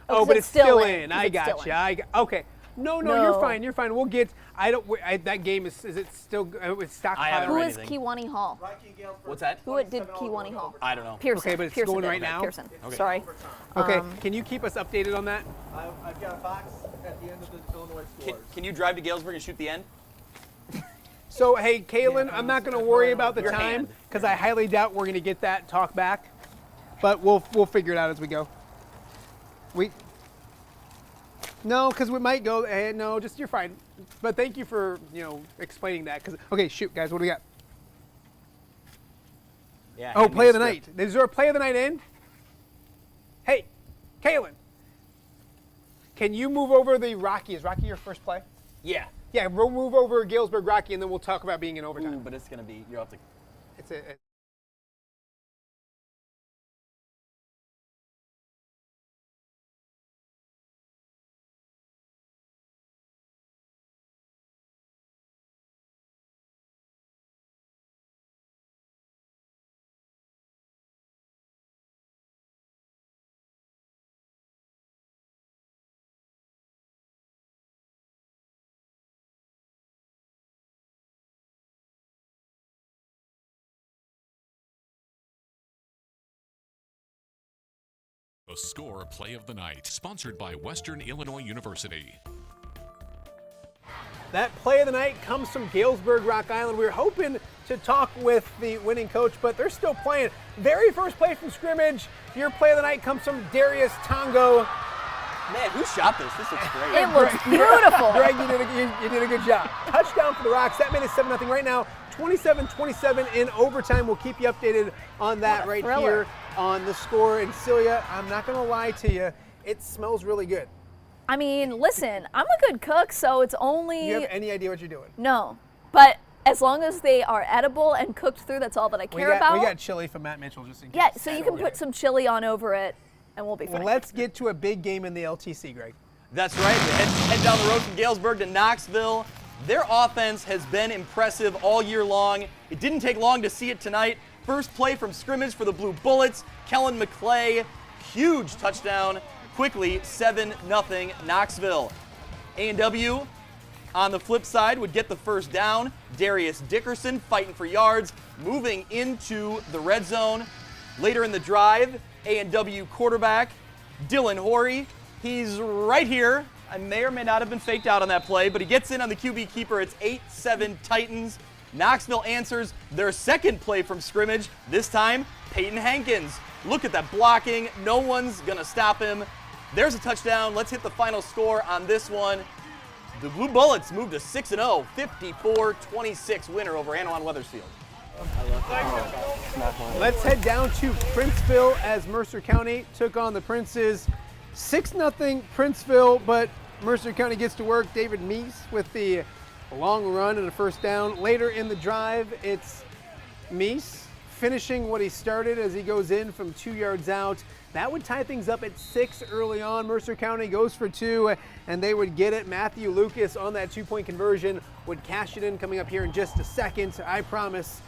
Oh, but it's still in. I got gotcha. Okay. No, you're fine. You're fine. We'll get. That game is it still? It's stockpiled. Who is Kiwani Hall? What's that? Who did Kiwani Hall? I don't know. Pearson. Okay, but it's Pearson going did. right now? Pearson. Okay. Sorry. Okay. Can you keep us updated on that? I've got a box at the end of the Illinois scores. Can you drive to Galesburg and shoot the end? So hey, Kaylin, I'm not going to worry about the Your time hand. because I highly doubt we're going to get that talk back, but we'll figure it out as we go. No, because we might go. Hey, no, just you're fine. But thank you for explaining that. Okay, shoot, guys, what do we got? Yeah. Oh, play of the night. Is there a play of the night in? Hey, Kaylin, can you move over the Rocky? Is Rocky your first play? Yeah. Yeah, we'll move over Galesburg Rocky, and then we'll talk about being in overtime. Ooh, but it's gonna be. You'll have to. It's a The Score Play of the Night, sponsored by Western Illinois University. That play of the night comes from Galesburg, Rock Island. We were hoping to talk with the winning coach, but they're still playing. Very first play from scrimmage. Your play of the night comes from Darius Tongo. Man, who shot this? This looks great. It looks beautiful. Greg, you did a good job. Touchdown for the Rocks. That made it 7-0 right now. 27-27 in overtime. We'll keep you updated on that right here on The Score. And Celia, I'm not going to lie to you, it smells really good. I mean, listen, I'm a good cook, so it's only. Do you have any idea what you're doing? No, but as long as they are edible and cooked through, that's all that I care about. We got chili from Matt Mitchell just in case. Yeah, so you can put some chili on over it, and we'll be fine. Well, let's get to a big game in the LTC, Greg. That's right. Head down the road from Galesburg to Knoxville. Their offense has been impressive all year long. It didn't take long to see it tonight. First play from scrimmage for the Blue Bullets. Kellen McClay, huge touchdown. Quickly, 7-0 Knoxville. A&W on the flip side would get the first down. Darius Dickerson fighting for yards, moving into the red zone. Later in the drive, A&W quarterback Dylan Horry. He's right here. I may or may not have been faked out on that play, but he gets in on the QB keeper. It's 8-7 Titans. Knoxville answers their second play from scrimmage. This time, Peyton Hankins. Look at that blocking. No one's going to stop him. There's a touchdown. Let's hit the final score on this one. The Blue Bullets move to 6-0, 54-26 winner over Anawan Weathersfield. Let's head down to Princeville as Mercer County took on the Princes. 6-0 Princeville, but Mercer County gets to work. David Meese with the long run and a first down. Later in the drive, it's Meese finishing what he started as he goes in from 2 yards out. That would tie things up at 6 early on. Mercer County goes for 2, and they would get it. Matthew Lucas on that 2-point conversion would cash it in coming up here in just a second, I promise.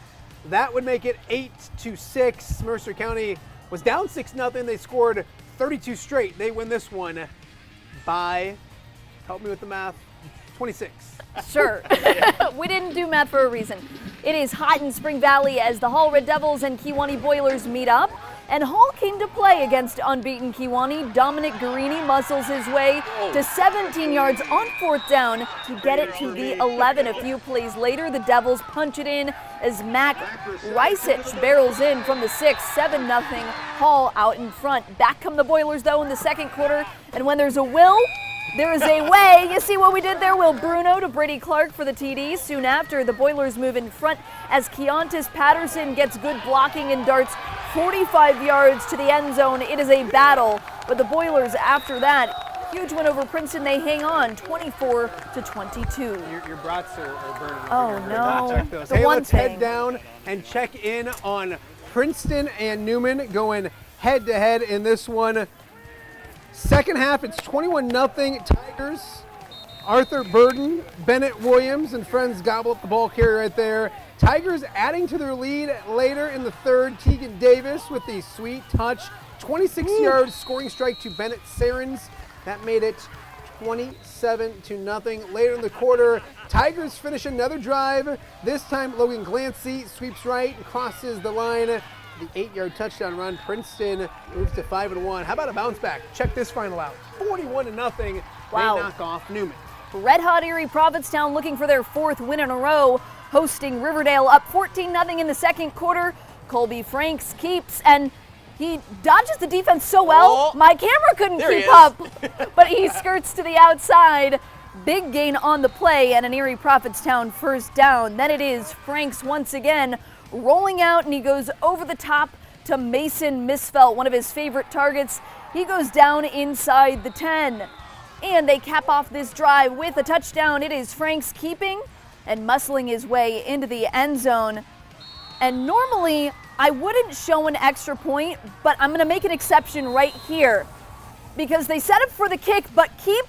That would make it 8-6. Mercer County was down 6-0. They scored 32 straight. They win this one by, help me with the math, 26. Sure. We didn't do math for a reason. It is hot in Spring Valley as the Hall Red Devils and Kiwani Boilers meet up. And Hall came to play against unbeaten Kiwani. Dominic Guarini muscles his way to 17 yards on fourth down to get it to the 11. A few plays later, the Devils punch it in as Mac Ricich barrels in from the 6, 7-0 Hall out in front. Back come the Boilers, though, in the second quarter. And when there's a will, there is a way. You see what we did there? Will Bruno to Brady Clark for the TD. Soon after, the Boilers move in front as Keontis Patterson gets good blocking and darts 45 yards to the end zone. It is a battle, but the Boilers after that, huge win over Princeton. They hang on 24-22. Your brats are burning. Oh no. Hey, let's head down and check in on Princeton and Newman going head to head in this one. Second half, it's 21-0 Tigers. Arthur Burden, Bennett Williams, and friends gobble up the ball carrier right there. Tigers adding to their lead later in the third. Tegan Davis with the sweet touch 26-yard scoring strike to Bennett Sarins. That made it 27-0. Later in the quarter, Tigers finish another drive. This time, Logan Glancy sweeps right and crosses the line. The 8-yard touchdown run. Princeton moves to 5-1. How about a bounce back? Check this final out. 41-0. Wow. They knock off Newman. Red hot Erie Provincetown looking for their 4th win in a row, hosting Riverdale up 14-0 in the second quarter. Colby Franks keeps, and he dodges the defense so well, Oh. my camera couldn't There he keep is. up, but he skirts to the outside. Big gain on the play and an Erie Provincetown first down. Then it is Franks once again rolling out, and he goes over the top to Mason Misfelt, one of his favorite targets. He goes down inside the 10. And they cap off this drive with a touchdown. It is Franks keeping and muscling his way into the end zone. And normally I wouldn't show an extra point, but I'm gonna make an exception right here because they set up for the kick, but keep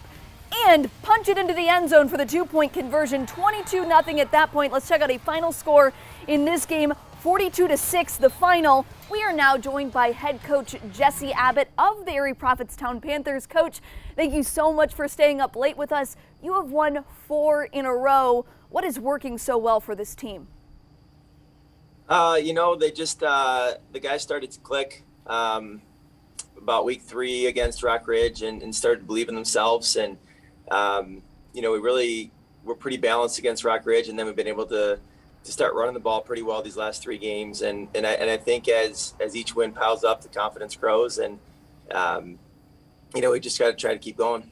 and punch it into the end zone for the 2-point conversion. 22-0 at that point. Let's check out a final score in this game. 42-6 the final. We are now joined by head coach Jesse Abbott of the Erie Provincetown Panthers. Coach, thank you so much for staying up late with us. You have won 4 in a row. What is working so well for this team? They just the guys started to click about week 3 against Rockridge and started to believe in themselves. And we're pretty balanced against Rockridge, and then we've been able to start running the ball pretty well these last 3 games. And I think as each win piles up, the confidence grows, and we just got to try to keep going.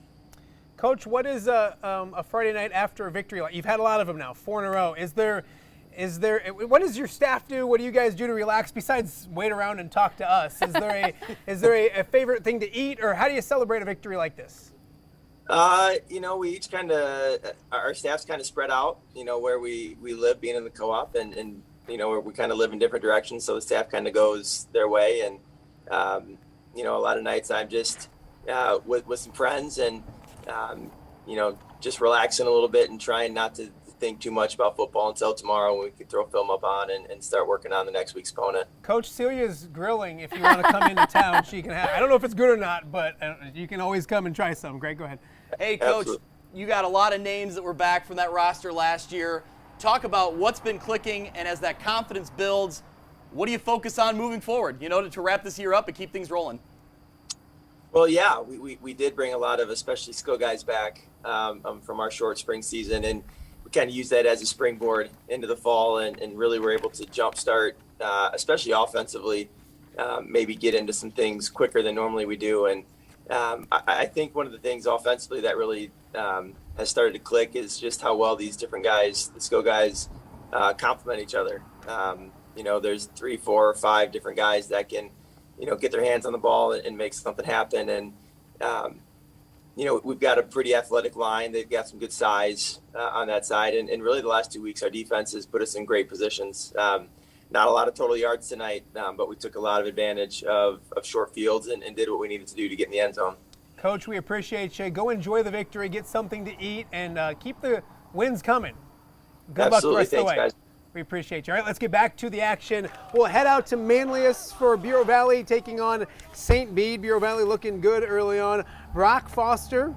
Coach, what is a Friday night after a victory like? You've had a lot of them now, 4 in a row. Is there? What does your staff do? What do you guys do to relax besides wait around and talk to us? Is there a favorite thing to eat, or how do you celebrate a victory like this? We each our staff's kind of spread out, where we live, being in the co-op, and we kind of live in different directions. So the staff kind of goes their way. And, a lot of nights I'm just with some friends and, just relaxing a little bit and trying not to think too much about football until tomorrow when we can throw film up on and start working on the next week's opponent. Coach Celia's grilling. If you want to come into town, she can have. I don't know if it's good or not, but you can always come and try some. Greg, go ahead. Hey, Coach, Absolutely. You got a lot of names that were back from that roster last year. Talk about what's been clicking, and as that confidence builds, what do you focus on moving forward, to wrap this year up and keep things rolling? Well, yeah, we did bring a lot of especially skill guys back from our short spring season, and we kind of use that as a springboard into the fall, and really were able to jumpstart, especially offensively, maybe get into some things quicker than normally we do. And I think one of the things offensively that really has started to click is just how well these different guys, the skill guys, complement each other. There's 3, 4, or 5 different guys that can, get their hands on the ball and make something happen. And, we've got a pretty athletic line. They've got some good size on that side. And really the last 2 weeks, our defense has put us in great positions. Not a lot of total yards tonight, but we took a lot of advantage of short fields and did what we needed to do to get in the end zone. Coach, we appreciate you. Go enjoy the victory, get something to eat, and keep the wins coming. Good luck the rest of the way. Guys. We appreciate you. All right, let's get back to the action. We'll head out to Manlius for Bureau Valley taking on St. Bede. Bureau Valley looking good early on. Brock Foster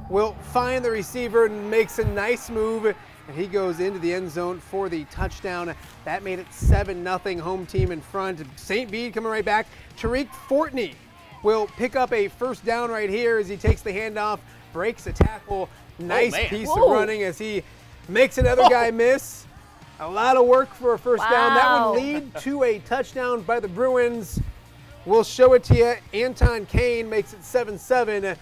will find the receiver and makes a nice move, and he goes into the end zone for the touchdown. That made it 7-0, home team in front. St. Bede coming right back. Tariq Fortney will pick up a first down right here as he takes the handoff, breaks a tackle. Nice piece of running as he makes another guy miss. A lot of work for a first down. That would lead to a touchdown by the Bruins. We'll show it to you. Anton Kane makes it 7-7.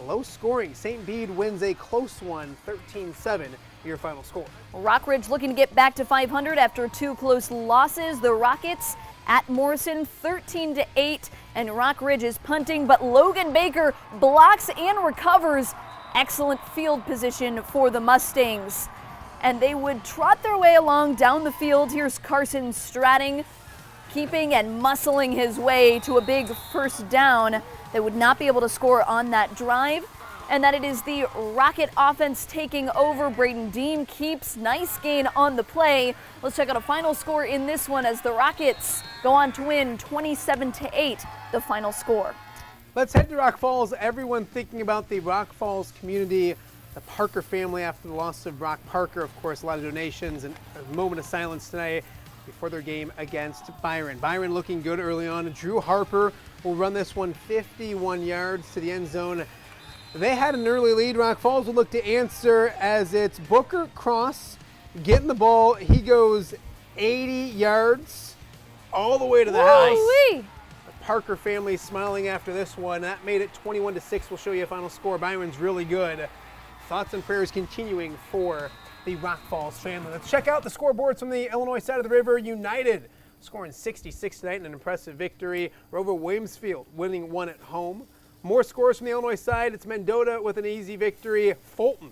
Low scoring. St. Bede wins a close one, 13-7. Your final score. Rockridge looking to get back to 500 after 2 close losses. The Rockets at Morrison 13-8, and Rockridge is punting, but Logan Baker blocks and recovers. Excellent field position for the Mustangs. And they would trot their way along down the field. Here's Carson Stratting, keeping and muscling his way to a big first down. They would not be able to score on that drive. and that it is the Rocket offense taking over. Braden Deem keeps nice gain on the play. Let's check out a final score in this one as the Rockets go on to win 27-8, the final score. Let's head to Rock Falls. Everyone thinking about the Rock Falls community, the Parker family after the loss of Brock Parker. Of course, a lot of donations and a moment of silence tonight before their game against Byron. Byron looking good early on. Drew Harper will run this one 51 yards to the end zone. They had an early lead. Rock Falls will look to answer as it's Booker Cross getting the ball. He goes 80 yards all the way to the house. Woo-wee. The Parker family smiling after this one. That made it 21-6. We'll show you a final score. Byron's really good. Thoughts and prayers continuing for the Rock Falls family. Let's check out the scoreboards from the Illinois side of the river. United scoring 66 tonight in an impressive victory. Rover Williamsfield winning one at home. More scores from the Illinois side. It's Mendota with an easy victory. Fulton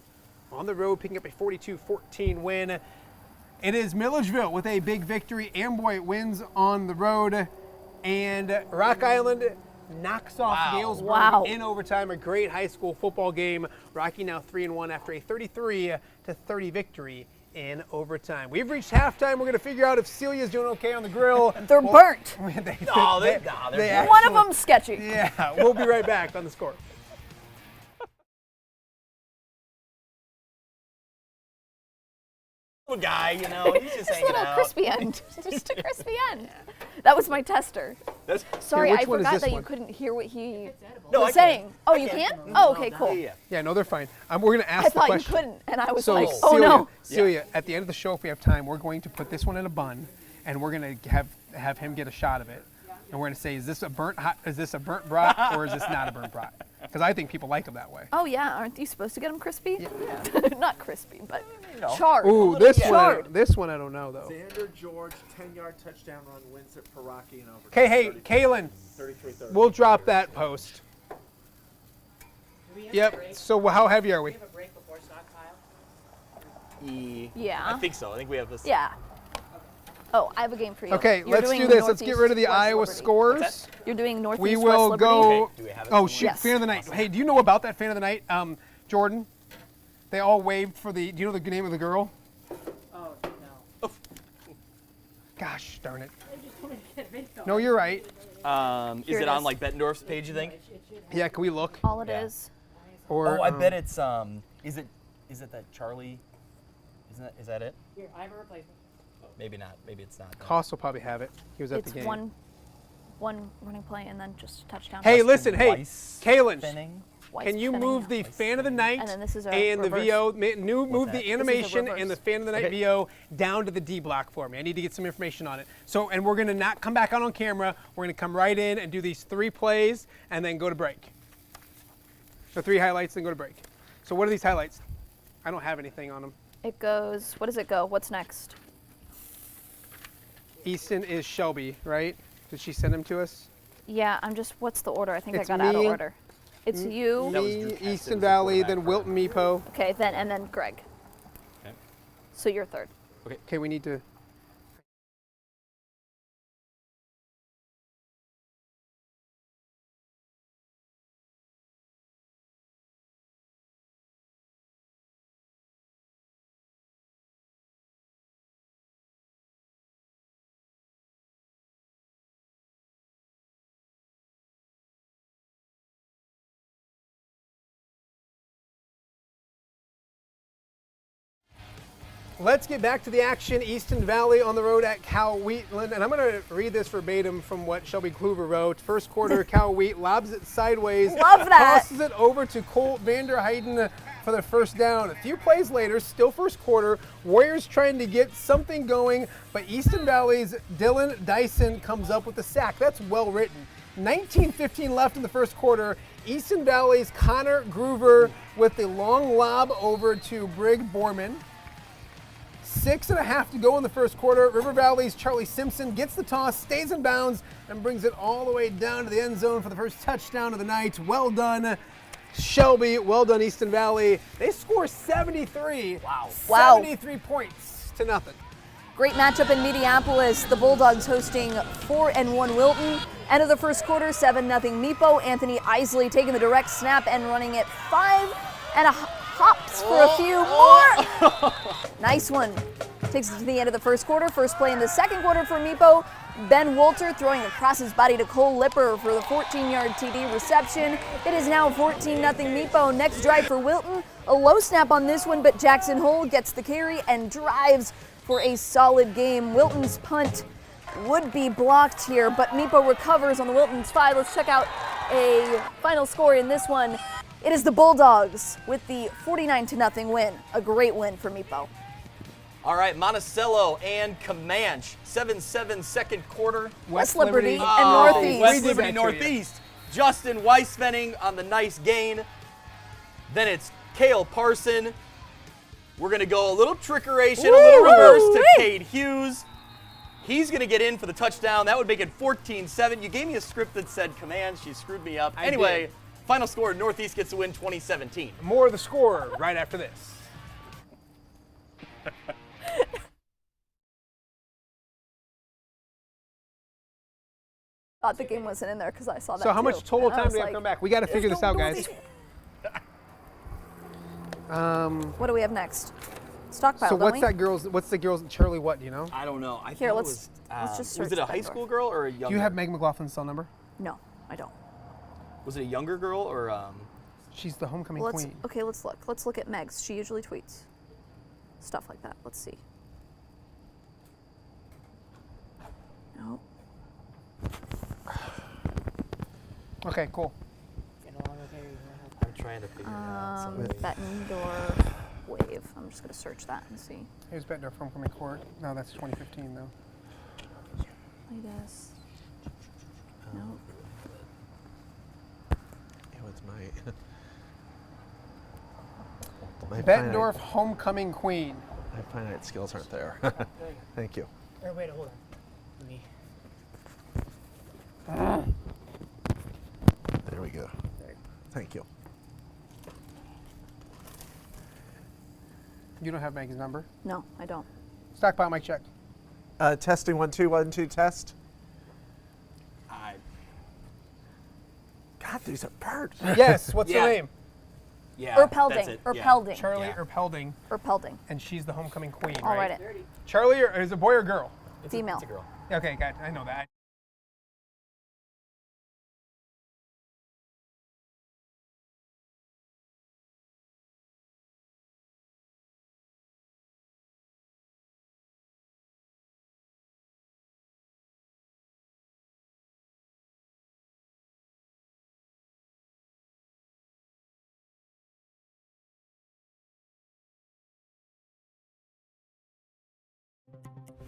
on the road picking up a 42-14 win. It is Milledgeville with a big victory. Amboy wins on the road. And Rock Island knocks off Galesburg in overtime. A great high school football game. Rocky now 3-1 after a 33-30 victory in overtime. We've reached halftime. We're going to figure out if Celia's doing okay on the grill. They're burnt. They One of them's sketchy. Yeah, we'll be right back on The Score. Guy, you know, he's just hanging Little out. crispy end. Just a crispy end. That was my tester. Sorry, Here, which I one is forgot this that one? you couldn't hear what he No, I was can. saying. Oh, you can? Oh, okay, cool. Yeah, no, they're fine. We're going to ask I the thought you question. couldn't, and I was So, like, Celia, oh no. Celia, at the end of the show, if we have time, we're going to put this one in a bun, and we're going to have him get a shot of it. And we're going to say, is this a burnt brat, or is this not a burnt brat? Because I think people like them that way. Oh yeah, aren't you supposed to get them crispy? Yeah. Not crispy, but charred. Ooh, charred. this one I don't know, though. Xander George, 10-yard touchdown run, wins it Paraki in overtime. Okay, hey, Kaylin, 33-30. we'll drop that post. Yep, so how heavy are we? Yeah. I think so. I think we have this. Yeah. Oh, I have a game for you. Okay, You're let's doing do this. Let's get rid of the Northeast Iowa West Liberty. scores. You're doing Northeast We West will Liberty. go. Do we have it Oh, somewhere? shoot, Yes. fan of the night. Hey, do you know about that fan of the night? Jordan, they all waved for the, do you know the name of the girl? Oh, no. Gosh darn it. I just wanted to get a video. No, you're right. Is Here it it on is. like Bettendorf's page, you think? Yeah, can we look? All it Yeah. is. Or, Oh, I bet it's is it that Charlie? Is that it? Here, I have a replacement. Maybe not. Maybe it's not. Koss will probably have it. He was at It's the game. one running play and then just touchdown. Hey, listen, hey, Weiss Kaylin, spinning. Weiss can you spinning. move the fan of the night And then this is a and the reverse. VO, move that? the animation reverse. and the fan of the night Okay. VO down to the D block for me. I need to get some information on it. So, and we're gonna not come back on camera. We're gonna come right in and do these 3 plays and then go to break. The 3 highlights, then go to break. So what are these highlights? I don't have anything on them. It goes, what does it go? What's next? Easton is Shelby, right? Did she send them to us? Yeah, I'm just, what's the order? I think It's I got out of me. order. It's you. That was Me, Drew Kent, Easton was the Valley, quarterback then for- Wilton Meepo. Okay, then Greg. Okay. So you're third. Okay, we need to. Let's get back to the action. Easton Valley on the road at Cal Wheatland. And I'm going to read this verbatim from what Shelby Kluver wrote. First quarter, Cal Wheat lobs it sideways. Love that. Tosses it over to Colt Vanderheiden for the first down. A few plays later, still first quarter, Warriors trying to get something going, but Easton Valley's Dylan Dyson comes up with the sack. That's well written. 19:15 left in the first quarter. Easton Valley's Connor Groover with the long lob over to Brig Borman. 6.5 to go in the first quarter. River Valley's Charlie Simpson gets the toss, stays in bounds, and brings it all the way down to the end zone for the first touchdown of the night. Well done, Shelby. Well done, Easton Valley. They score 73. Wow. 73 points to nothing. Great matchup in Minneapolis. The Bulldogs hosting 4-1 Wilton. End of the first quarter, 7-0 Meepo. Anthony Isley taking the direct snap and running it 5 and a hops for a few more. Nice one. Takes it to the end of the first quarter. First play in the second quarter for Meepo. Ben Wolter throwing across his body to Cole Lipper for the 14-yard TD reception. It is now 14-0 Meepo. Next drive for Wilton. A low snap on this one, but Jackson Hole gets the carry and drives for a solid game. Wilton's punt would be blocked here, but Meepo recovers on the Wilton's 5. Let's check out a final score in this one. It is the Bulldogs with the 49-0 win. A great win for Meepo. All right, Monticello and Comanche. 7-7 second quarter. West Liberty and Oh, Northeast. West Liberty Northeast. Justin Weisvenning on the nice gain. Then it's Cale Parson. We're going to go a little trickeration, a little reverse to Cade Hughes. He's going to get in for the touchdown. That would make it 14-7. You gave me a script that said Comanche. You screwed me up. Anyway, final score, Northeast gets to win 2017. More of the score right after this. Thought the game wasn't in there because I saw that. So how much too. total And I time was do we have to like, come back? We got to figure there's this out, no guys. What do we have next? Stockpile. So don't what's we? that girl's? What's the girl's? Charlie, what do you know? I don't know. I Here, think let's it was, just was search it a high Beckendorf. school girl or a younger? Do you have Meg McLaughlin's cell number? No, I don't. Was it a younger girl or She's the homecoming Well, queen. okay, let's look. Let's look at Meg's. She usually tweets stuff like that. Let's see. No. Okay, cool. I'm trying to figure it out. Bettendorf Wave. I'm just gonna search that and see. Here's Bettendorf homecoming court. No, that's 2015 though. Latest. No. It's my Bettendorf homecoming queen. My finite skills aren't there. Thank you. Wait, hold on. Let me. There we go. Thank you. You don't have Meg's number. No, I don't. Stockpile mic check. Testing 1 2 1 2 test. God, these are birds. Yes. What's Yeah. her name? Yeah, Erpelding. that's it. Yeah. Erpelding. Charlie Yeah. Erpelding, Erpelding. and she's the homecoming queen. I'll right? write it. Charlie, or is it a boy or girl? Female. It's a girl. Okay, got it. I know that.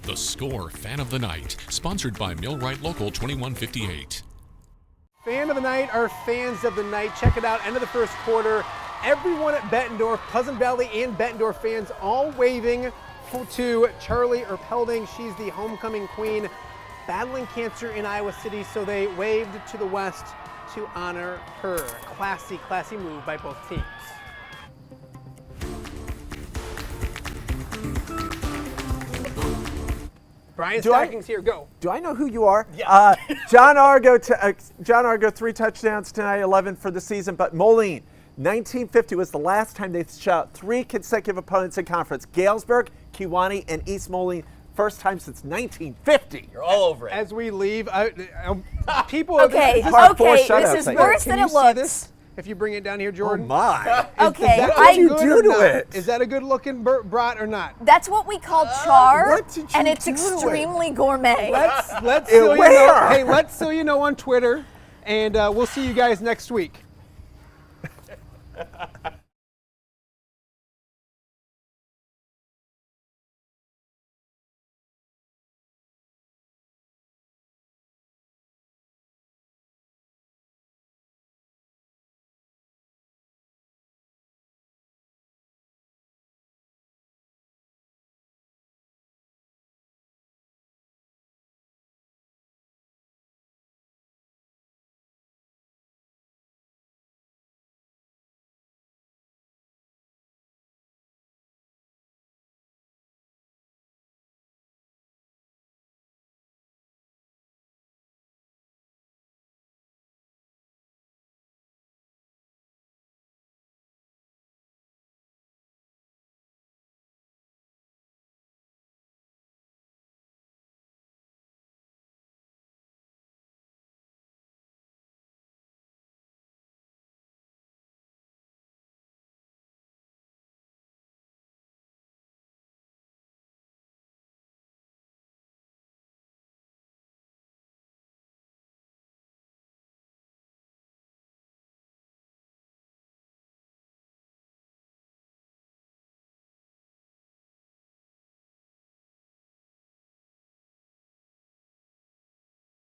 The Score Fan of the Night, sponsored by Millwright Local 2158. Fan of the night, our fans of the night. Check it out. End of the first quarter. Everyone at Bettendorf, Pleasant Valley and Bettendorf fans all waving to Charlie Erpelding. She's the homecoming queen, battling cancer in Iowa City, so they waved to the west to honor her. Classy, classy move by both teams. Brian Stacking's here. Go. Do I know who you are? Yeah. John Argo 3 touchdowns tonight, 11 for the season. But Moline, 1950 was the last time they shot 3 consecutive opponents in conference. Galesburg, Kiwani, and East Moline. First time since 1950. You're all over it. As we leave, people. Okay, Hard four okay, shutouts, this is I worse guess. than Can it you see looks. this? If you bring it down here, Oh Jordan. my. Okay, Is that What'd you good do or to not? it? Is that a good looking brat or not? That's what we call char, What did you and it's do to it? extremely gourmet. Let's Celia know. where? Hey, let Celia know on Twitter, and we'll see you guys next week.